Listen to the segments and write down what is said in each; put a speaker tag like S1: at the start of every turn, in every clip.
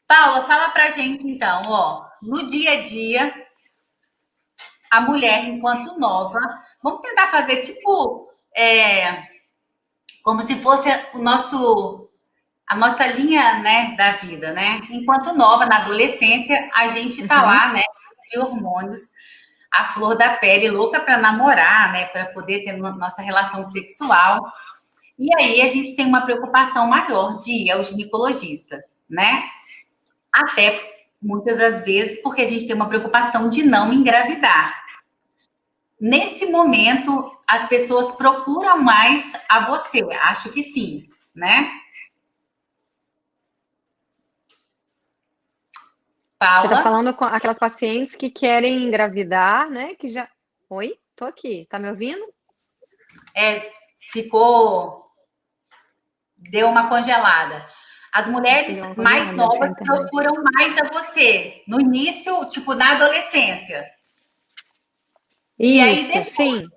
S1: Paula, fala pra gente então, ó, no dia a dia, a mulher enquanto nova, vamos tentar fazer tipo, como se fosse a nossa linha, né, da vida, né? Enquanto nova, na adolescência, a gente tá
S2: Uhum.
S1: lá, né, de hormônios, a flor da pele, louca para namorar, né, para poder ter nossa relação sexual. E aí a gente tem uma preocupação maior de ir ao ginecologista, né? Até muitas das vezes porque a gente tem uma preocupação de não engravidar. Nesse momento, as pessoas procuram mais a você. Acho que sim, né?
S2: Você está
S1: Paula,
S2: falando com aquelas pacientes que querem engravidar, né? Que já. Oi, tô aqui. Tá me ouvindo?
S1: ficou, deu uma congelada. As
S2: Acho que
S1: mulheres
S2: deu uma
S1: mais
S2: congelada, deve ser a
S1: novas
S2: internet.
S1: procuram mais a você. No início, tipo, na adolescência. E aí,
S2: Isso, sim.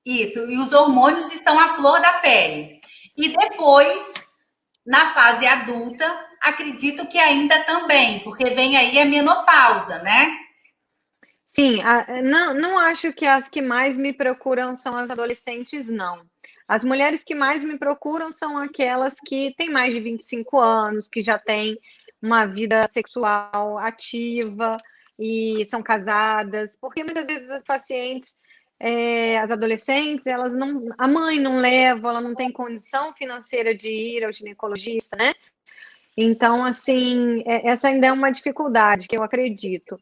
S1: isso, e os hormônios estão à flor da pele. E depois, na fase adulta, acredito que ainda também, porque vem aí a menopausa, né?
S2: Sim, não, não acho que as que mais me procuram são as adolescentes, não. As mulheres que mais me procuram são aquelas que têm mais de 25 anos, que já têm uma vida sexual ativa e são casadas, porque muitas vezes as pacientes, as adolescentes, elas não, a mãe não leva, ela não tem condição financeira de ir ao ginecologista, né? Então, assim, essa ainda é uma dificuldade que eu acredito.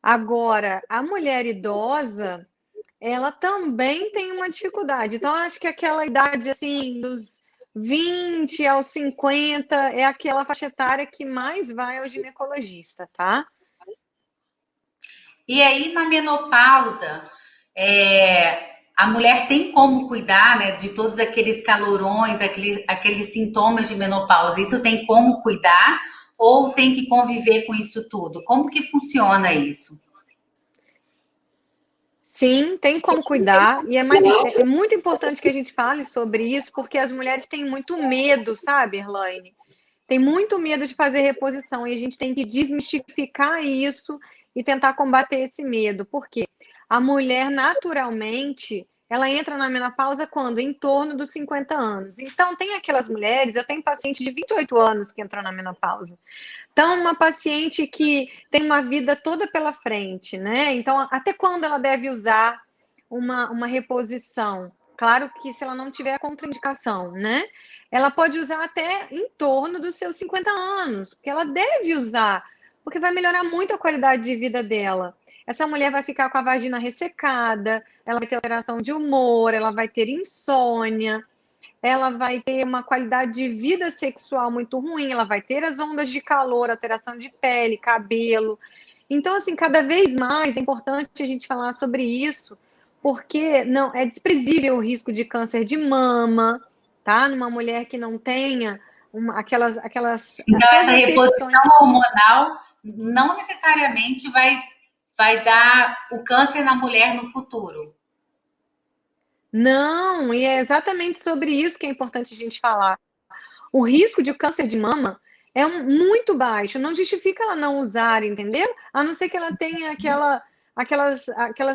S2: Agora, a mulher idosa, ela também tem uma dificuldade. Então, acho que aquela idade, assim, dos 20 aos 50 é aquela faixa etária que mais vai ao ginecologista, tá?
S1: E aí, na menopausa, a mulher tem como cuidar, né, de todos aqueles calorões, aqueles sintomas de menopausa. Isso tem como cuidar ou tem que conviver com isso tudo? Como que funciona isso?
S2: Sim, tem como cuidar, e é muito importante que a gente fale sobre isso, porque as mulheres têm muito medo, sabe, Erlaine? Tem muito medo de fazer reposição, e a gente tem que desmistificar isso e tentar combater esse medo. Por quê? A mulher, naturalmente, ela entra na menopausa quando? Em torno dos 50 anos. Então, tem aquelas mulheres, eu tenho paciente de 28 anos que entrou na menopausa. Então, uma paciente que tem uma vida toda pela frente, né? Então, até quando ela deve usar uma reposição? Claro que se ela não tiver contraindicação, né? Ela pode usar até em torno dos seus 50 anos, porque ela deve usar, porque vai melhorar muito a qualidade de vida dela. Essa mulher vai ficar com a vagina ressecada, ela vai ter alteração de humor, ela vai ter insônia, ela vai ter uma qualidade de vida sexual muito ruim, ela vai ter as ondas de calor, alteração de pele, cabelo. Então, assim, cada vez mais é importante a gente falar sobre isso, porque não é desprezível o risco de câncer de mama, tá? Numa mulher que não tenha
S1: Então,
S2: todas
S1: essa
S2: as
S1: reposição
S2: questões.
S1: hormonal não necessariamente vai dar o câncer na mulher no futuro.
S2: Não, e é exatamente sobre isso que é importante a gente falar. O risco de câncer de mama é muito baixo, não justifica ela não usar, entendeu? A não ser que ela tenha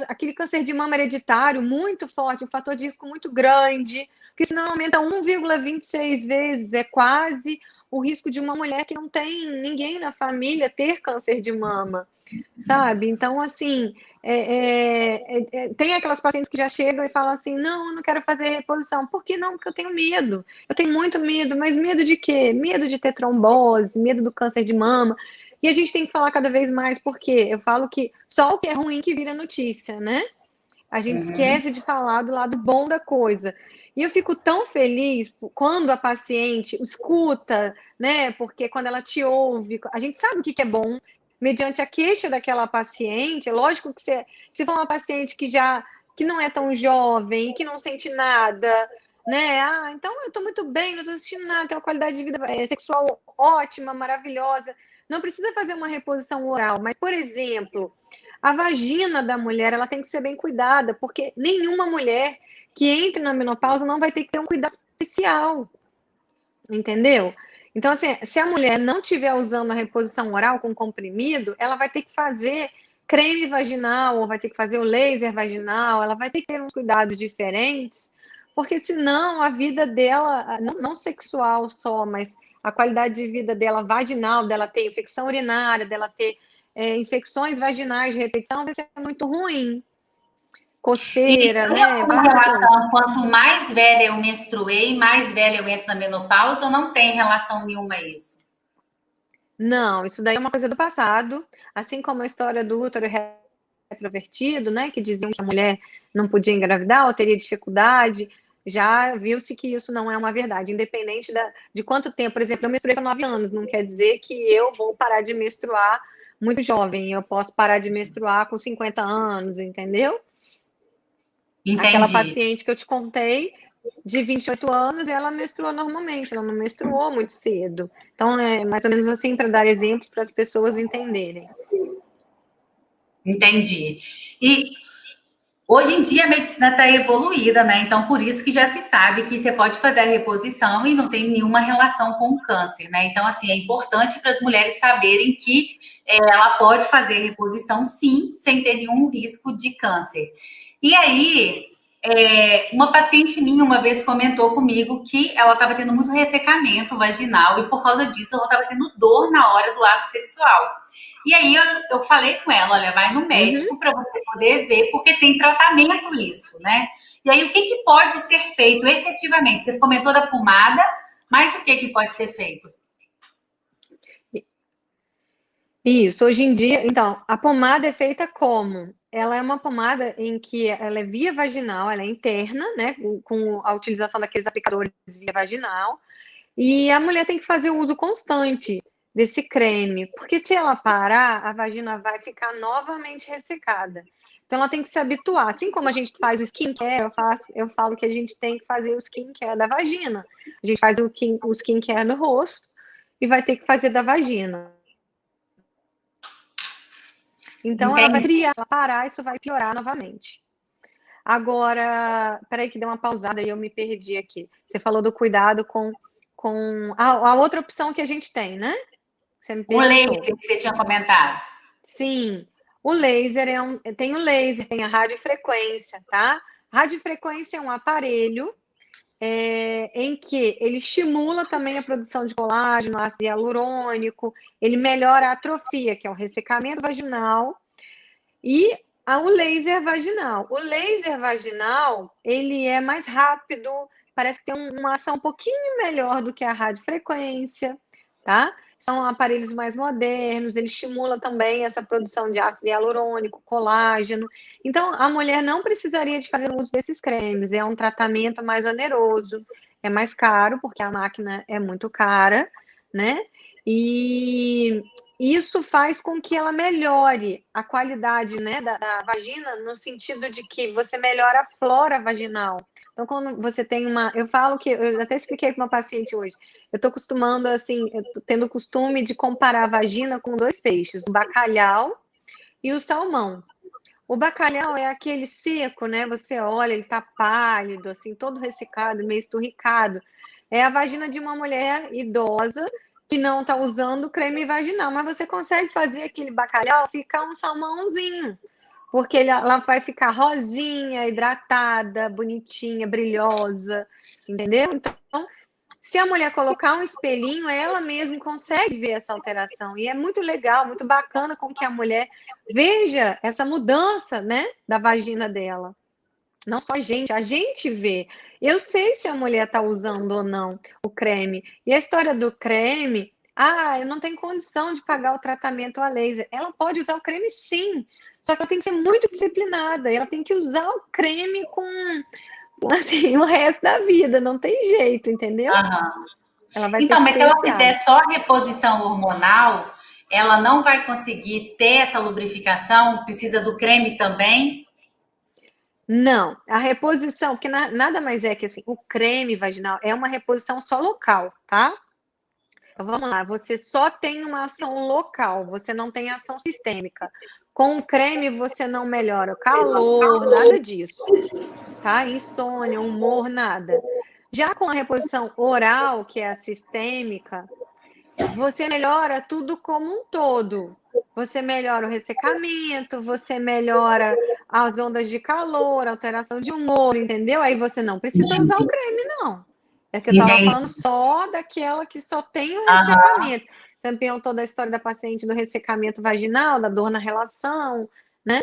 S2: aquele câncer de mama hereditário muito forte, um fator de risco muito grande, porque senão aumenta 1,26 vezes, é quase o risco de uma mulher que não tem ninguém na família ter câncer de mama, sabe? Então, assim, tem aquelas pacientes que já chegam e falam assim: não, eu não quero fazer reposição. Por que não? Porque eu tenho medo. Eu tenho muito medo, mas medo de quê? Medo de ter trombose, medo do câncer de mama. E a gente tem que falar cada vez mais, porque eu falo que só o que é ruim que vira notícia, né? A gente
S1: Uhum.
S2: esquece de falar do lado bom da coisa. E eu fico tão feliz quando a paciente escuta, né? Porque quando ela te ouve, a gente sabe o que é bom, mediante a queixa daquela paciente. É lógico que se for uma paciente que não é tão jovem, que não sente nada, né? Ah, então eu estou muito bem, não estou sentindo nada, tenho uma qualidade de vida sexual ótima, maravilhosa. Não precisa fazer uma reposição oral, mas, por exemplo, a vagina da mulher, ela tem que ser bem cuidada, porque nenhuma mulher que entre na menopausa não vai ter que ter um cuidado especial, entendeu? Então, assim, se a mulher não estiver usando a reposição oral com comprimido, ela vai ter que fazer creme vaginal, ou vai ter que fazer o laser vaginal, ela vai ter que ter uns cuidados diferentes, porque senão a vida dela, não sexual só, mas a qualidade de vida dela vaginal, dela ter infecção urinária, dela ter infecções vaginais de repetição, vai ser muito ruim. Coceira,
S1: tem
S2: né?
S1: alguma
S2: Várias coisas.
S1: relação, quanto mais velha eu menstruei, mais velha eu entro na menopausa, ou não tem relação nenhuma a isso?
S2: Não, isso daí é uma coisa do passado, assim como a história do útero retrovertido, né, que diziam que a mulher não podia engravidar ou teria dificuldade, já viu-se que isso não é uma verdade, independente de quanto tempo. Por exemplo, eu menstruei com 9 anos, não quer dizer que eu vou parar de menstruar muito jovem, eu posso parar de menstruar com 50 anos, entendeu? Aquela
S1: Entendi.
S2: paciente que eu te contei, de 28 anos, ela menstruou normalmente, ela não menstruou muito cedo. Então, é mais ou menos assim, para dar exemplos para as pessoas entenderem.
S1: Entendi. E hoje em dia a medicina está evoluída, né? Então, por isso que já se sabe que você pode fazer a reposição e não tem nenhuma relação com o câncer, né? Então, assim, é importante para as mulheres saberem que ela pode fazer a reposição, sim, sem ter nenhum risco de câncer. E aí, uma paciente minha uma vez comentou comigo que ela estava tendo muito ressecamento vaginal e por causa disso ela estava tendo dor na hora do ato sexual. E aí eu falei com ela, olha, vai no médico para você poder ver, porque tem tratamento isso, né? E aí o que pode ser feito efetivamente? Você comentou da pomada, mas o que pode ser feito?
S2: Isso, hoje em dia, então, a pomada é feita como? Ela é uma pomada em que ela é via vaginal, ela é interna, né, com a utilização daqueles aplicadores via vaginal, e a mulher tem que fazer o uso constante desse creme, porque se ela parar, a vagina vai ficar novamente ressecada. Então ela tem que se habituar. Assim como a gente faz o skincare, eu falo que a gente tem que fazer o skincare da vagina. A gente faz o skincare no rosto e vai ter que fazer da vagina. Então ela vai criar, ela parar, isso vai piorar novamente. Agora, peraí que deu uma pausada e eu me perdi aqui. Você falou do cuidado com a outra opção que a gente tem, né? Você me
S1: O
S2: perguntou.
S1: laser que você tinha comentado.
S2: Sim, o laser tem o laser, tem a radiofrequência, tá? Radiofrequência é um aparelho em que ele estimula também a produção de colágeno, ácido hialurônico, ele melhora a atrofia, que é o ressecamento vaginal, e o laser vaginal. O laser vaginal, ele é mais rápido, parece que tem uma ação um pouquinho melhor do que a radiofrequência, tá? São aparelhos mais modernos, ele estimula também essa produção de ácido hialurônico, colágeno. Então, a mulher não precisaria de fazer uso desses cremes, é um tratamento mais oneroso, é mais caro, porque a máquina é muito cara, né? E isso faz com que ela melhore a qualidade, né, da vagina, no sentido de que você melhora a flora vaginal. Então, quando você tem eu falo que, eu até expliquei para uma paciente hoje, eu estou acostumando, assim, eu tô tendo o costume de comparar a vagina com 2 peixes, o bacalhau e o salmão. O bacalhau é aquele seco, né, você olha, ele tá pálido, assim, todo ressecado, meio esturricado. É a vagina de uma mulher idosa que não está usando creme vaginal, mas você consegue fazer aquele bacalhau ficar um salmãozinho, porque ela vai ficar rosinha, hidratada, bonitinha, brilhosa, entendeu? Então, se a mulher colocar um espelhinho, ela mesma consegue ver essa alteração. E é muito legal, muito bacana com que a mulher veja essa mudança, né, da vagina dela. Não só a gente vê. Eu sei se a mulher está usando ou não o creme. E a história do creme, eu não tenho condição de pagar o tratamento a laser. Ela pode usar o creme sim, só que ela tem que ser muito disciplinada. Ela tem que usar o creme com assim, o resto da vida, não tem jeito, entendeu?
S1: Uhum.
S2: Ela vai ter
S1: Então,
S2: que
S1: mas se
S2: ter
S1: ela
S2: esse
S1: fizer
S2: hábito.
S1: só reposição hormonal, ela não vai conseguir ter essa lubrificação? Precisa do creme também?
S2: Não, a reposição, porque nada mais é que assim, o creme vaginal é uma reposição só local, tá? Então vamos lá, você só tem uma ação local, você não tem ação sistêmica. Com o creme você não melhora o calor, nada disso, tá? Insônia, humor, nada. Já com a reposição oral, que é a sistêmica, você melhora tudo como um todo. Você melhora o ressecamento, você melhora as ondas de calor, alteração de humor, entendeu? Aí você não precisa usar o creme, não. É que eu estava
S1: Entendi.
S2: falando só daquela que só tem o
S1: Aham,
S2: ressecamento. Você me perguntou da história da paciente do ressecamento vaginal, da dor na relação, né?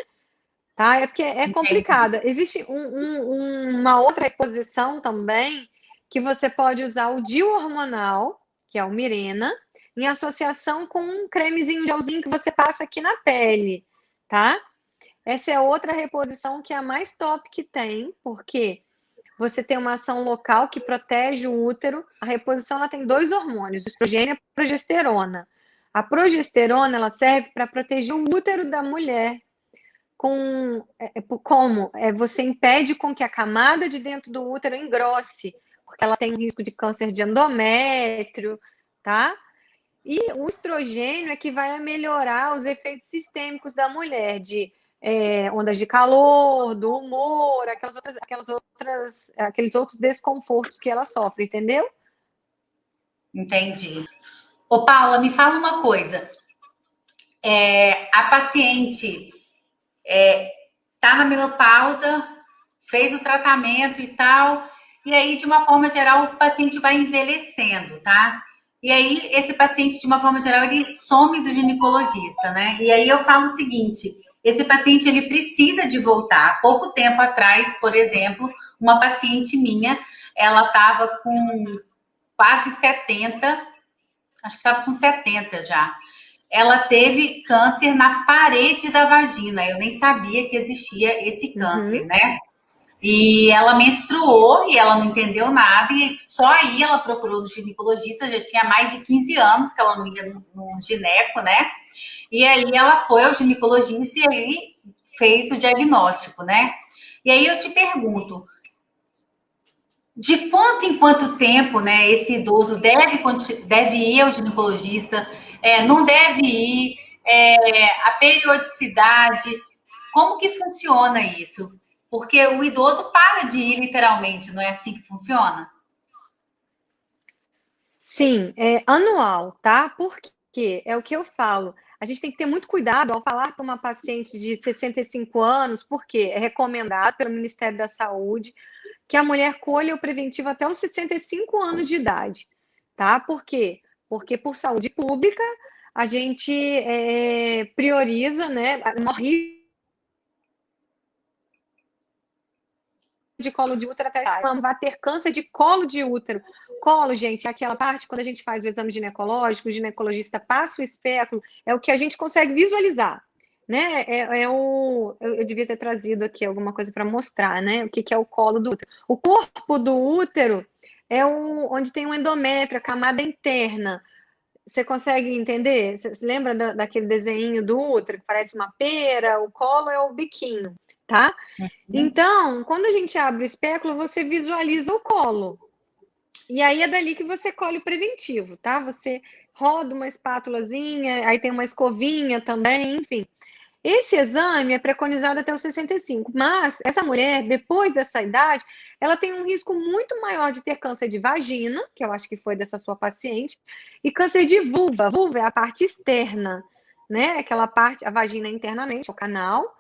S2: Tá? É porque é
S1: entendi.
S2: complicada. Existe uma outra reposição também, que você pode usar o DIU hormonal, que é o Mirena, em associação com um cremezinho gelzinho que você passa aqui na pele, tá? Essa é outra reposição que é a mais top que tem, porque você tem uma ação local que protege o útero. A reposição ela tem dois hormônios, o estrogênio e a progesterona. A progesterona ela serve para proteger o útero da mulher como você impede com que a camada de dentro do útero engrosse, porque ela tem um risco de câncer de endométrio, tá? E o estrogênio é que vai melhorar os efeitos sistêmicos da mulher, de ondas de calor, do humor, aqueles outros desconfortos que ela sofre, entendeu?
S1: Entendi. Ô, Paula, me fala uma coisa. A paciente tá na menopausa, fez o tratamento e tal, e aí, de uma forma geral, o paciente vai envelhecendo, tá? E aí, esse paciente, de uma forma geral, ele some do ginecologista, né? E aí eu falo o seguinte: esse paciente ele precisa de voltar. Há pouco tempo atrás, por exemplo, uma paciente minha, ela estava com quase 70, acho que estava com 70 já. Ela teve câncer na parede da vagina. Eu nem sabia que existia esse câncer,
S2: Uhum.
S1: né? E ela menstruou e ela não entendeu nada, e só aí ela procurou no ginecologista. Já tinha mais de 15 anos que ela não ia no gineco, né? E aí ela foi ao ginecologista e aí fez o diagnóstico, né? E aí eu te pergunto, de quanto em quanto tempo, né, esse idoso deve ir ao ginecologista, não deve ir, a periodicidade, como que funciona isso? Porque o idoso para de ir literalmente, não é assim que funciona?
S2: Sim, é anual, tá? Porque é o que eu falo. A gente tem que ter muito cuidado ao falar com uma paciente de 65 anos, porque é recomendado pelo Ministério da Saúde que a mulher colha o preventivo até os 65 anos de idade, tá? Por quê? Porque por saúde pública a gente prioriza, né? Morre de colo de útero até vai ter câncer de colo de útero. Colo, gente, é aquela parte quando a gente faz o exame ginecológico, o ginecologista passa o espéculo, é o que a gente consegue visualizar, né? Eu devia ter trazido aqui alguma coisa para mostrar, né? O que é o colo do útero. O corpo do útero é onde tem o endométrio, a camada interna. Você consegue entender? Você se lembra daquele desenho do útero que parece uma pera? O colo é o biquinho, tá? Então, quando a gente abre o espéculo, você visualiza o colo. E aí é dali que você colhe o preventivo, tá? Você roda uma espátulazinha, aí tem uma escovinha também, enfim. Esse exame é preconizado até os 65, mas essa mulher, depois dessa idade, ela tem um risco muito maior de ter câncer de vagina, que eu acho que foi dessa sua paciente, e câncer de vulva. Vulva é a parte externa, né? Aquela parte, a vagina internamente, o canal,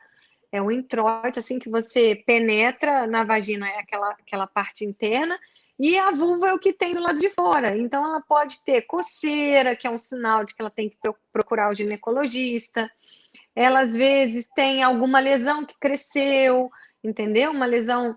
S2: é o introito, assim, que você penetra na vagina, é aquela parte interna, e a vulva é o que tem do lado de fora. Então, ela pode ter coceira, que é um sinal de que ela tem que procurar o ginecologista. Ela, às vezes, tem alguma lesão que cresceu, entendeu? Uma lesão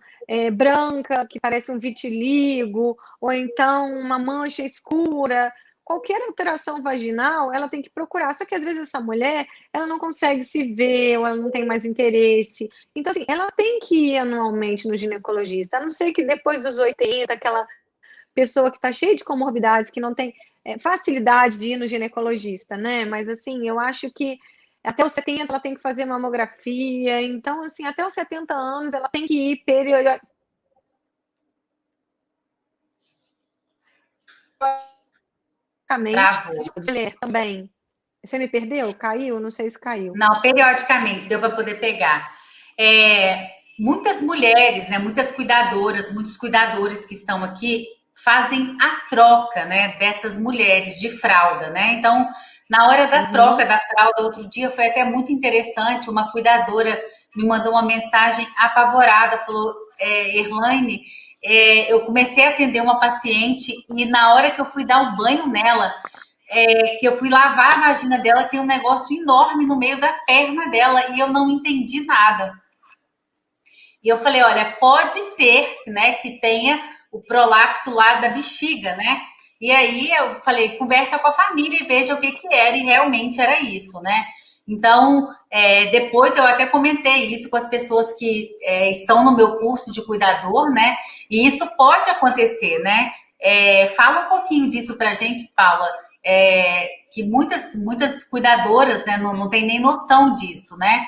S2: branca, que parece um vitiligo, ou então uma mancha escura. Qualquer alteração vaginal, ela tem que procurar. Só que, às vezes, essa mulher, ela não consegue se ver, ou ela não tem mais interesse. Então, assim, ela tem que ir anualmente no ginecologista. A não ser que depois dos 80, aquela pessoa que está cheia de comorbidades, que não tem facilidade de ir no ginecologista, né? Mas, assim, eu acho que até os 70 ela tem que fazer mamografia. Então, assim, até os 70 anos ela tem que ir periodicamente
S1: Travou.
S2: de ler também. Você me perdeu? Caiu? Não sei se caiu.
S1: Não, periodicamente, deu para poder pegar. Muitas mulheres, né, muitas cuidadoras, muitos cuidadores que estão aqui fazem a troca, né, dessas mulheres de fralda, né? Então, na hora da troca da fralda, outro dia foi até muito interessante, uma cuidadora me mandou uma mensagem apavorada, falou, Erlaine, eu comecei a atender uma paciente e na hora que eu fui dar o banho nela, que eu fui lavar a vagina dela, tem um negócio enorme no meio da perna dela e eu não entendi nada. E eu falei, olha, pode ser, né, que tenha o prolapso lá da bexiga, né? E aí eu falei, conversa com a família e veja o que que era, e realmente era isso, né? Então, depois eu até comentei isso com as pessoas que estão no meu curso de cuidador, né? E isso pode acontecer, né? Fala um pouquinho disso pra gente, Paula, que muitas cuidadoras, né, não tem nem noção disso, né?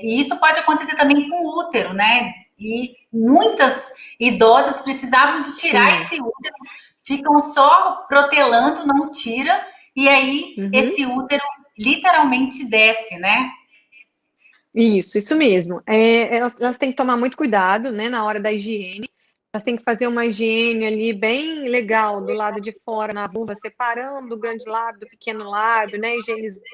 S1: E isso pode acontecer também com o útero, né? E muitas idosas precisavam de tirar esse útero, ficam só protelando, não tira, e aí esse útero literalmente desce, né?
S2: Isso mesmo. Elas têm que tomar muito cuidado, né, na hora da higiene. Elas têm que fazer uma higiene ali bem legal do lado de fora, na vulva, separando o grande lábio do pequeno lábio, né, higienizando.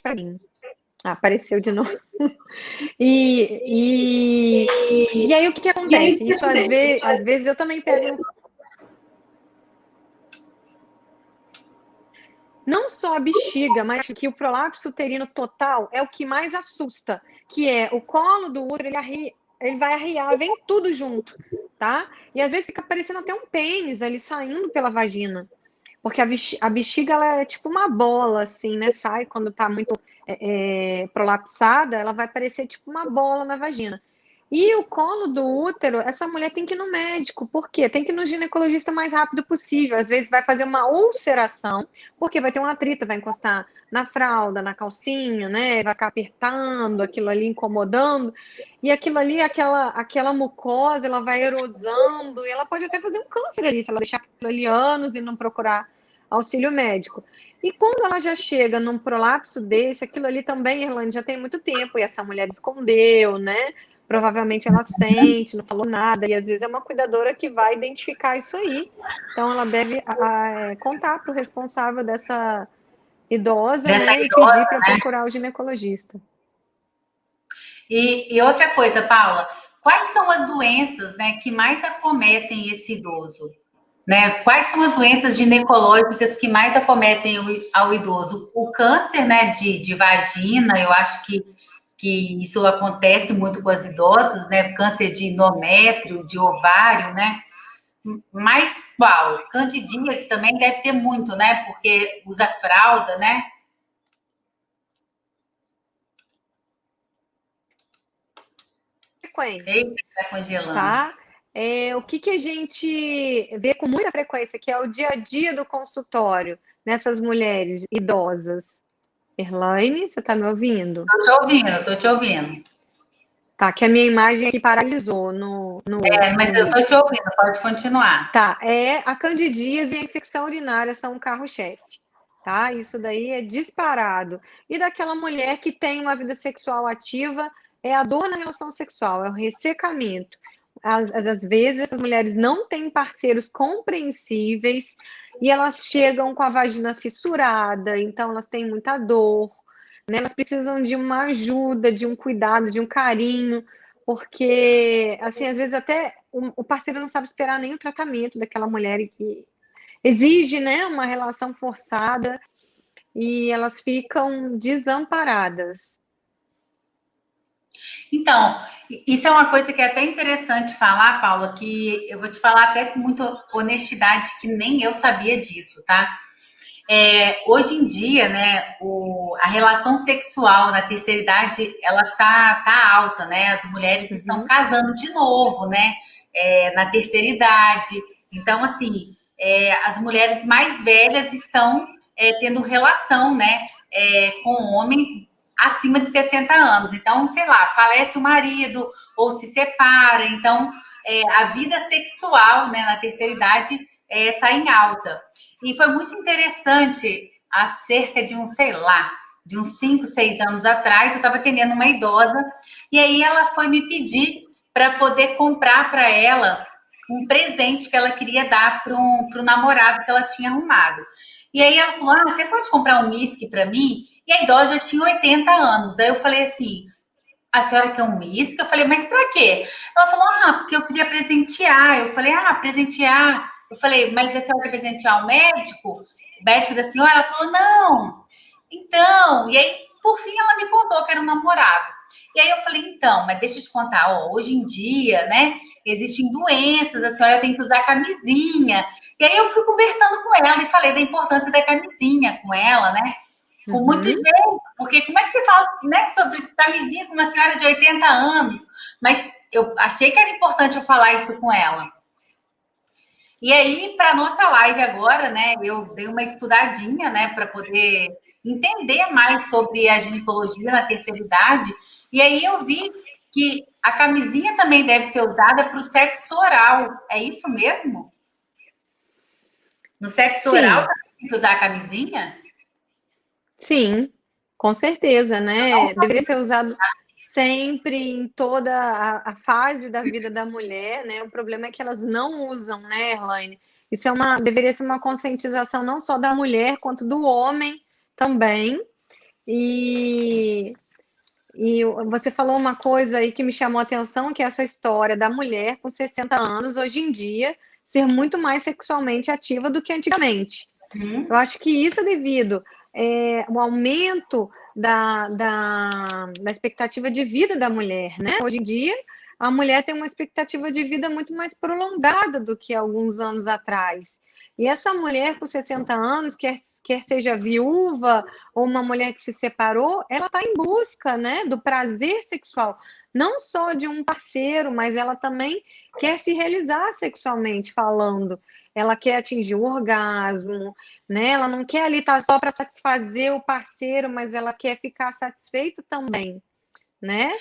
S2: Para mim. Apareceu de novo. E aí o que acontece? Isso às vezes eu também pego. Não só a bexiga, mas que o prolapso uterino total é o que mais assusta, que é o colo do útero, ele vai arriar, vem tudo junto, tá? E às vezes fica parecendo até um pênis ali saindo pela vagina. Porque a bexiga, ela é tipo uma bola, assim, né? Sai quando tá muito prolapsada, ela vai parecer tipo uma bola na vagina. E o colo do útero, essa mulher tem que ir no médico. Por quê? Tem que ir no ginecologista o mais rápido possível. Às vezes vai fazer uma ulceração, porque vai ter um atrito, vai encostar na fralda, na calcinha, né? Vai ficar apertando, aquilo ali incomodando. E aquilo ali, aquela mucosa, ela vai erosando, e ela pode até fazer um câncer ali, se ela deixar aquilo ali anos e não procurar auxílio médico. E quando ela já chega num prolapso desse, aquilo ali também, Irlande, já tem muito tempo, e essa mulher escondeu, né? Provavelmente ela sente, não falou nada, e às vezes é uma cuidadora que vai identificar isso aí. Então ela deve contar para o responsável dessa idosa,
S1: Dessa
S2: né? E
S1: idosa,
S2: pedir para
S1: né?
S2: procurar o ginecologista.
S1: E outra coisa, Paula, quais são as doenças, né, que mais acometem esse idoso? Né? Quais são as doenças ginecológicas que mais acometem ao idoso? O câncer, né, de vagina, eu acho que isso acontece muito com as idosas, né? Câncer de endométrio, de ovário, né? Mas qual? Candidíase também deve ter muito, né? Porque usa fralda, né? Eita,
S2: Frequentes,
S1: tá congelando.
S2: tá? O que a gente vê com muita frequência, que é o dia a dia do consultório nessas mulheres idosas. Erlaine, você está me ouvindo?
S1: Tô te ouvindo, tô te ouvindo.
S2: Tá, que a minha imagem aqui paralisou
S1: Mas
S2: no
S1: eu tô
S2: vídeo.
S1: te ouvindo, pode continuar.
S2: Tá, a candidíase e a infecção urinária são o carro-chefe, tá? Isso daí é disparado. E daquela mulher que tem uma vida sexual ativa, é a dor na relação sexual, é o ressecamento. Às vezes, essas mulheres não têm parceiros compreensíveis e elas chegam com a vagina fissurada, então elas têm muita dor, né? Elas precisam de uma ajuda, de um cuidado, de um carinho, porque, assim, às vezes até o parceiro não sabe esperar nem o tratamento daquela mulher que exige, né, uma relação forçada e elas ficam desamparadas.
S1: Então, isso é uma coisa que é até interessante falar, Paula, que eu vou te falar até com muita honestidade, que nem eu sabia disso, tá? Hoje em dia, né, a relação sexual na terceira idade, ela tá alta, né? As mulheres estão casando de novo, né? Na terceira idade. Então, assim, as mulheres mais velhas estão tendo relação, né? Com homens acima de 60 anos. Então, sei lá, falece o marido ou se separa. Então, a vida sexual, né, na terceira idade está em alta. E foi muito interessante há cerca de sei lá, de uns 5, 6 anos atrás, eu estava atendendo uma idosa, e aí ela foi me pedir para poder comprar para ela um presente que ela queria dar para o namorado que ela tinha arrumado. E aí ela falou, você pode comprar um uísque para mim? E a idosa já tinha 80 anos. Aí eu falei assim, a senhora quer um uísque? Eu falei, mas para quê? Ela falou, porque eu queria presentear. Eu falei, presentear. Eu falei, mas a senhora quer presentear o médico? O médico da senhora? Ela falou, não. Então, e aí, por fim, ela me contou que era um namorado. E aí eu falei, então, mas deixa eu te contar, hoje em dia, né, existem doenças, a senhora tem que usar camisinha. E aí eu fui conversando com ela e falei da importância da camisinha com ela, né? Com muito jeito, porque como é que você fala, né, sobre camisinha com uma senhora de 80 anos? Mas eu achei que era importante eu falar isso com ela. E aí, para nossa live agora, né, eu dei uma estudadinha, né, para poder entender mais sobre a ginecologia na terceira idade. E aí eu vi que a camisinha também deve ser usada para o sexo oral. É isso mesmo? No sexo oral tem que usar a camisinha?
S2: Sim, com certeza, né? Deveria ser usado sempre em toda a fase da vida da mulher, né? O problema é que elas não usam, né, Erlaine? Isso deveria ser uma conscientização não só da mulher, quanto do homem também. E você falou uma coisa aí que me chamou a atenção, que é essa história da mulher com 60 anos, hoje em dia, ser muito mais sexualmente ativa do que antigamente. Eu acho que isso é devido ao aumento da expectativa de vida da mulher, né? Hoje em dia, a mulher tem uma expectativa de vida muito mais prolongada do que alguns anos atrás. E essa mulher com 60 anos, quer seja viúva ou uma mulher que se separou, ela está em busca, né, do prazer sexual, não só de um parceiro, mas ela também quer se realizar sexualmente falando. Ela quer atingir o orgasmo, né? Ela não quer ali estar só para satisfazer o parceiro, mas ela quer ficar satisfeita também, né?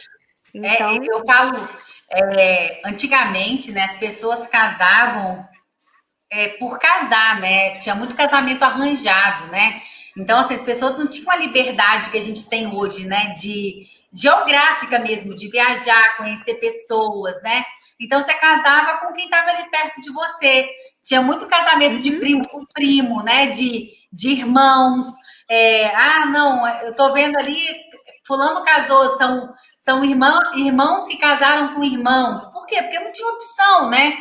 S2: Então,
S1: Eu falo, antigamente, né, as pessoas casavam por casar, né? Tinha muito casamento arranjado, né? Então, assim, as pessoas não tinham a liberdade que a gente tem hoje, né? De geográfica mesmo, de viajar, conhecer pessoas, né? Então, você casava com quem estava ali perto de você. Tinha muito casamento de primo com primo, né? De irmãos. Não, eu tô vendo ali, fulano casou, são irmãos que casaram com irmãos. Por quê? Porque não tinha opção, né?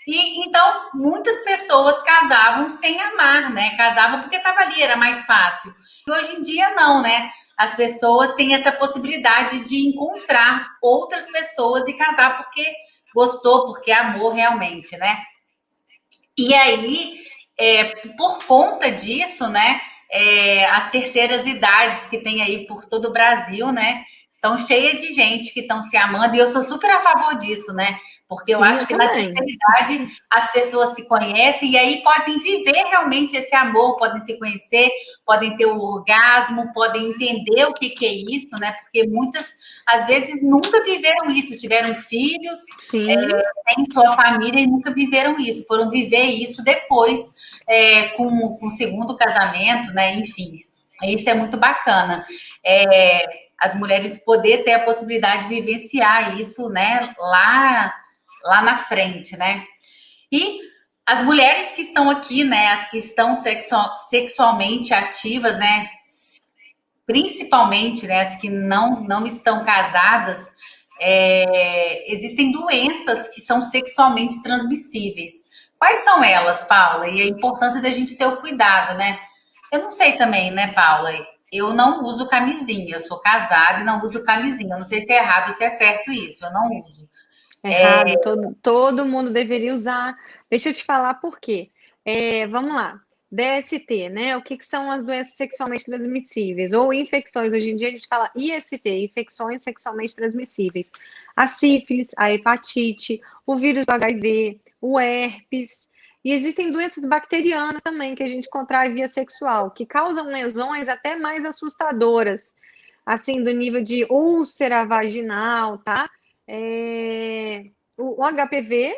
S1: E então muitas pessoas casavam sem amar, né? Casavam porque estava ali, era mais fácil. E hoje em dia não, né? As pessoas têm essa possibilidade de encontrar outras pessoas e casar porque gostou, porque amou realmente, né? E aí, por conta disso, né? As terceiras idades que tem aí por todo o Brasil, né? Estão cheias de gente que estão se amando, e eu sou super a favor disso, né? Porque eu acho que na terceira idade as pessoas se conhecem e aí podem viver realmente esse amor, podem se conhecer, podem ter o orgasmo, podem entender o que é isso, né? Porque muitas, às vezes, nunca viveram isso, tiveram filhos, têm sua família e nunca viveram isso, foram viver isso depois, com o segundo casamento, né? Enfim, isso é muito bacana. As mulheres poder ter a possibilidade de vivenciar isso, né? Lá na frente, né? E as mulheres que estão aqui, né? As que estão sexualmente ativas, né? Principalmente, né? As que não estão casadas, existem doenças que são sexualmente transmissíveis. Quais são elas, Paula? E a importância da gente ter o cuidado, né? Eu não sei também, né, Paula? Eu não uso camisinha. Eu sou casada e não uso camisinha. Eu não sei se é errado ou se é certo isso. Eu não uso.
S2: Errado, todo mundo deveria usar. Deixa eu te falar por quê. Vamos lá. DST, né? O que são as doenças sexualmente transmissíveis? Ou infecções. Hoje em dia a gente fala IST, infecções sexualmente transmissíveis. A sífilis, a hepatite, o vírus do HIV, o herpes. E existem doenças bacterianas também que a gente contrai via sexual, que causam lesões até mais assustadoras, assim, do nível de úlcera vaginal, tá? O HPV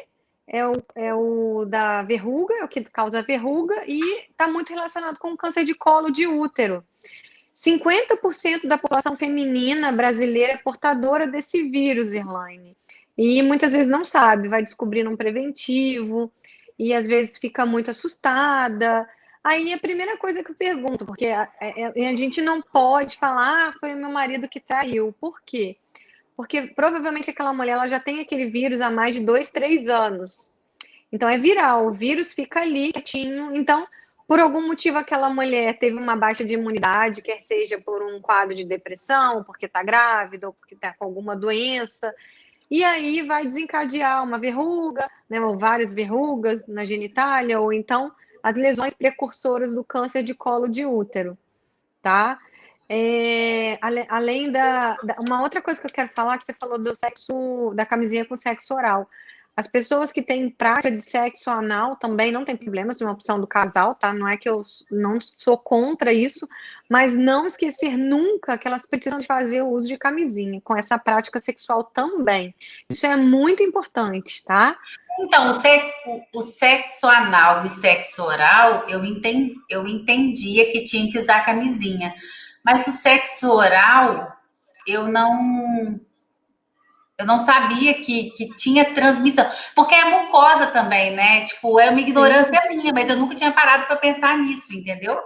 S2: é o da verruga, é o que causa verruga, e está muito relacionado com o câncer de colo de útero. 50% da população feminina brasileira é portadora desse vírus, Elaine. E muitas vezes não sabe, vai descobrir um preventivo, e às vezes fica muito assustada. Aí a primeira coisa que eu pergunto, porque a gente não pode falar, foi o meu marido que traiu. Por quê? Porque provavelmente aquela mulher ela já tem aquele vírus há mais de 2, 3 anos. Então é viral, o vírus fica ali quietinho. Então, por algum motivo, aquela mulher teve uma baixa de imunidade, quer seja por um quadro de depressão, porque está grávida, ou porque está com alguma doença, e aí vai desencadear uma verruga, né, ou várias verrugas na genitália, ou então as lesões precursoras do câncer de colo de útero, tá? Além uma outra coisa que eu quero falar, que você falou do sexo, da camisinha com sexo oral. As pessoas que têm prática de sexo anal também não tem problema, se é uma opção do casal, tá? Não é que eu não sou contra isso, mas não esquecer nunca que elas precisam de fazer o uso de camisinha com essa prática sexual também. Isso é muito importante, tá?
S1: Então, o sexo anal e o sexo oral, eu entendia que tinha que usar camisinha. Mas o sexo oral, eu não, eu não sabia que tinha transmissão. Porque é mucosa também, né? Tipo, é uma ignorância minha, mas eu nunca tinha parado para pensar nisso, entendeu?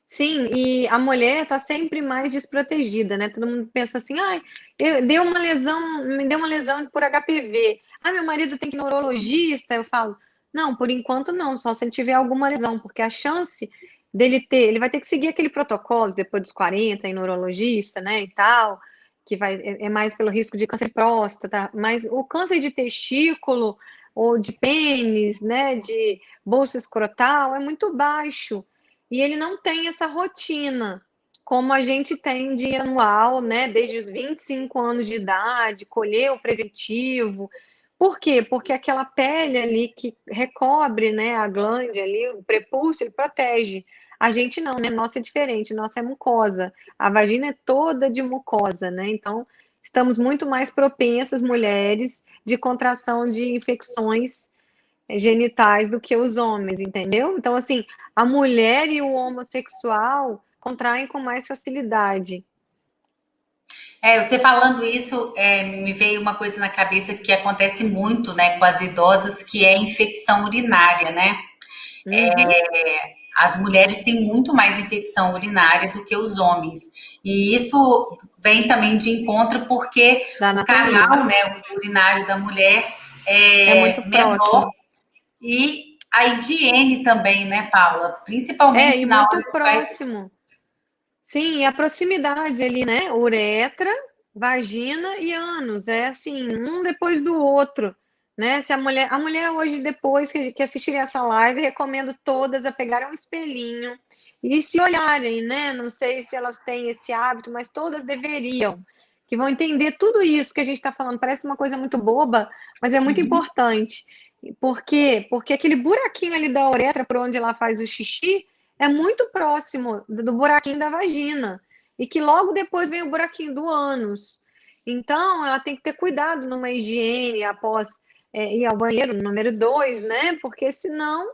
S2: Sim, e a mulher está sempre mais desprotegida, né? Todo mundo pensa assim, ai, eu dei uma lesão, me deu uma lesão por HPV. Ah, meu marido tem que ir no urologista. Eu falo, não, por enquanto não, só se ele tiver alguma lesão, porque a chance dele ter, ele vai ter que seguir aquele protocolo depois dos 40, ir no urologista, né, e tal, que é mais pelo risco de câncer de próstata, mas o câncer de testículo ou de pênis, né, de bolsa escrotal é muito baixo. E ele não tem essa rotina, como a gente tem de anual, né? Desde os 25 anos de idade, colher o preventivo. Por quê? Porque aquela pele ali que recobre, né, a glândula ali, o prepúcio, ele protege. A gente não, né? Nossa é diferente, nossa é mucosa. A vagina é toda de mucosa, né? Então, estamos muito mais propensas, mulheres, de contração de infecções genitais do que os homens, entendeu? Então, assim, a mulher e o homossexual contraem com mais facilidade.
S1: Você falando isso, me veio uma coisa na cabeça que acontece muito, né, com as idosas, que é infecção urinária, né?
S2: Uhum.
S1: As mulheres têm muito mais infecção urinária do que os homens. E isso vem também de encontro porque
S2: Da
S1: o
S2: anatomia.
S1: canal, né, o urinário da mulher
S2: É muito
S1: é menor
S2: próximo.
S1: e a higiene também, né, Paula?
S2: E
S1: Principalmente na
S2: muito
S1: hora que vai.
S2: próximo. Sim, e a proximidade ali, né? Uretra, vagina e ânus. É assim, um depois do outro. Né? Se a mulher hoje, depois que assistirem essa live, recomendo todas a pegarem um espelhinho e se olharem, né? Não sei se elas têm esse hábito, mas todas deveriam, que vão entender tudo isso que a gente está falando. Parece uma coisa muito boba, mas é muito importante. Por quê? Porque aquele buraquinho ali da uretra, por onde ela faz o xixi, é muito próximo do buraquinho da vagina. E que logo depois vem o buraquinho do ânus. Então, ela tem que ter cuidado numa higiene após ir ao banheiro, número 2, né? Porque senão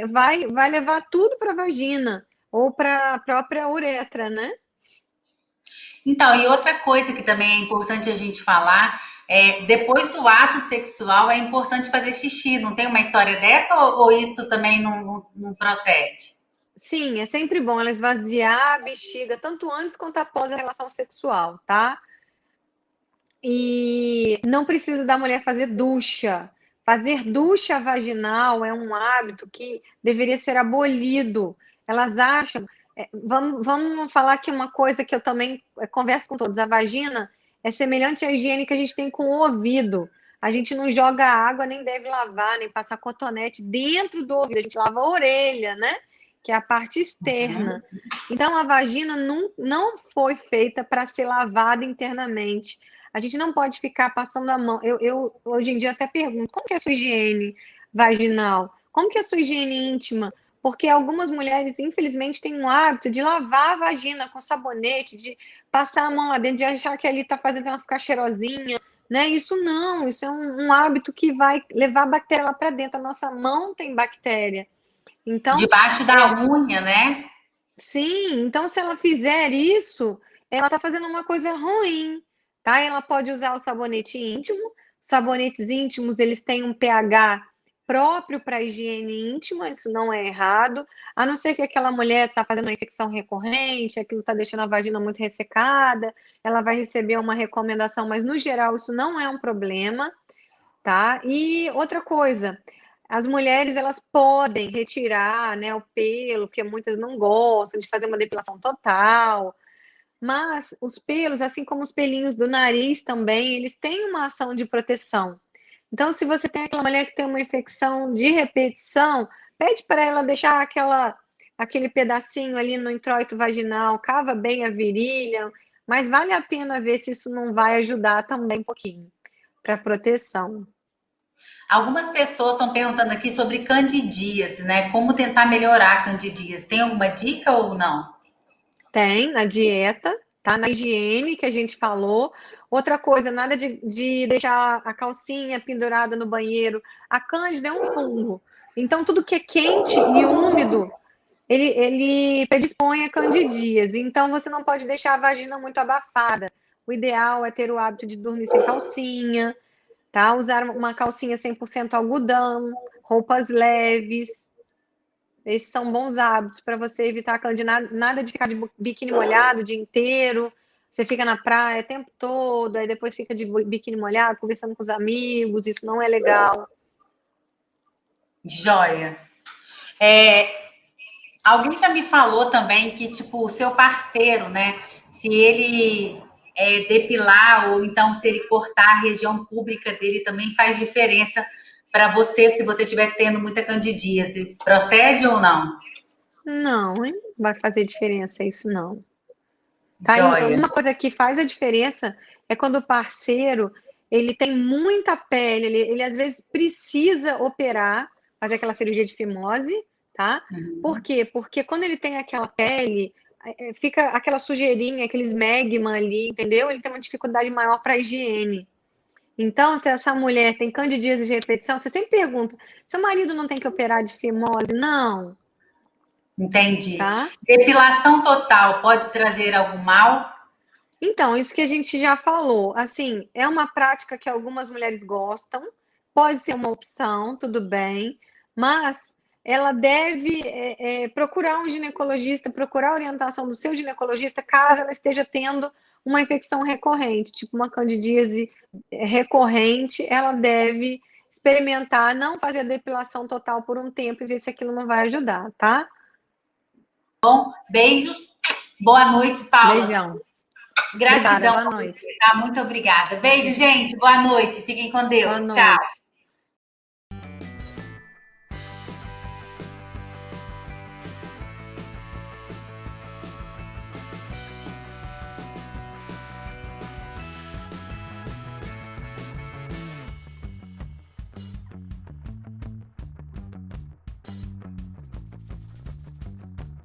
S2: vai levar tudo para a vagina ou para a própria uretra, né?
S1: Então, e outra coisa que também é importante a gente falar depois do ato sexual é importante fazer xixi. Não tem uma história dessa ou isso também não procede?
S2: Sim, é sempre bom ela esvaziar a bexiga, tanto antes quanto após a relação sexual, tá? E não precisa da mulher fazer ducha. Fazer ducha vaginal é um hábito que deveria ser abolido. Elas acham. Vamos falar que uma coisa que eu também converso com todos: a vagina é semelhante à higiene que a gente tem com o ouvido. A gente não joga água, nem deve lavar, nem passar cotonete dentro do ouvido. A gente lava a orelha, né? Que é a parte externa. Então, a vagina não foi feita para ser lavada internamente. A gente não pode ficar passando a mão. Eu hoje em dia até pergunto, como que é a sua higiene vaginal? Como que é a sua higiene íntima? Porque algumas mulheres, infelizmente, têm um hábito de lavar a vagina com sabonete, de passar a mão lá dentro, de achar que ali está fazendo ela ficar cheirosinha. né? Isso não, isso é um hábito que vai levar a bactéria lá para dentro. A nossa mão tem bactéria. Então,
S1: Debaixo da unha, né?
S2: sim, então se ela fizer isso, ela está fazendo uma coisa ruim, tá? Ela pode usar o sabonete íntimo. Os sabonetes íntimos, eles têm um pH próprio para higiene íntima, isso não é errado, a não ser que aquela mulher está fazendo uma infecção recorrente, aquilo está deixando a vagina muito ressecada, ela vai receber uma recomendação, mas no geral isso não é um problema, tá? E outra coisa, as mulheres elas podem retirar, né, o pelo, porque muitas não gostam de fazer uma depilação total, mas os pelos, assim como os pelinhos do nariz também, eles têm uma ação de proteção. Então, se você tem aquela mulher que tem uma infecção de repetição, pede para ela deixar aquele pedacinho ali no introito vaginal, cava bem a virilha, mas vale a pena ver se isso não vai ajudar também um pouquinho para proteção.
S1: Algumas pessoas estão perguntando aqui sobre candidíase, né? Como tentar melhorar a candidíase. Tem alguma dica ou não?
S2: Tem na dieta, tá? Na higiene que a gente falou. Outra coisa, nada de deixar a calcinha pendurada no banheiro. A cândida é um fungo. Então, tudo que é quente e úmido, ele predispõe a candidíase. Então, você não pode deixar a vagina muito abafada. O ideal é ter o hábito de dormir sem calcinha, tá? Usar uma calcinha 100% algodão, roupas leves. Esses são bons hábitos para você evitar nada de ficar de biquíni molhado o dia inteiro. Você fica na praia o tempo todo, aí depois fica de biquíni molhado, conversando com os amigos, isso não é legal.
S1: Joia. Alguém já me falou também que, tipo, o seu parceiro, né? Se ele depilar ou então se ele cortar a região pública dele também faz diferença para você se você estiver tendo muita candidíase. Procede ou não?
S2: Não, hein? Vai fazer diferença isso não. Tá?
S1: Joia.
S2: Uma coisa que faz a diferença é quando o parceiro ele tem muita pele, ele às vezes precisa operar, fazer aquela cirurgia de fimose, tá? Por quê? Porque quando ele tem aquela pele, fica aquela sujeirinha, aquele esmegma ali, entendeu? Ele tem uma dificuldade maior para higiene. Então, se essa mulher tem candidíase de repetição, você sempre pergunta: seu marido não tem que operar de fimose? Não,
S1: Entendi.
S2: tá?
S1: Depilação total pode trazer algum mal?
S2: Então, isso que a gente já falou, assim, é uma prática que algumas mulheres gostam, pode ser uma opção, tudo bem, mas ela deve procurar um ginecologista, procurar a orientação do seu ginecologista, caso ela esteja tendo uma infecção recorrente, tipo uma candidíase recorrente, ela deve experimentar, não fazer a depilação total por um tempo e ver se aquilo não vai ajudar, tá?
S1: Bom, beijos. Boa noite, Paula.
S2: Beijão.
S1: Gratidão.
S2: Obrigada, boa noite.
S1: Tá? Muito obrigada. Beijo, gente. Boa noite. Fiquem com
S2: Boa
S1: Deus. Tchau.
S2: noite.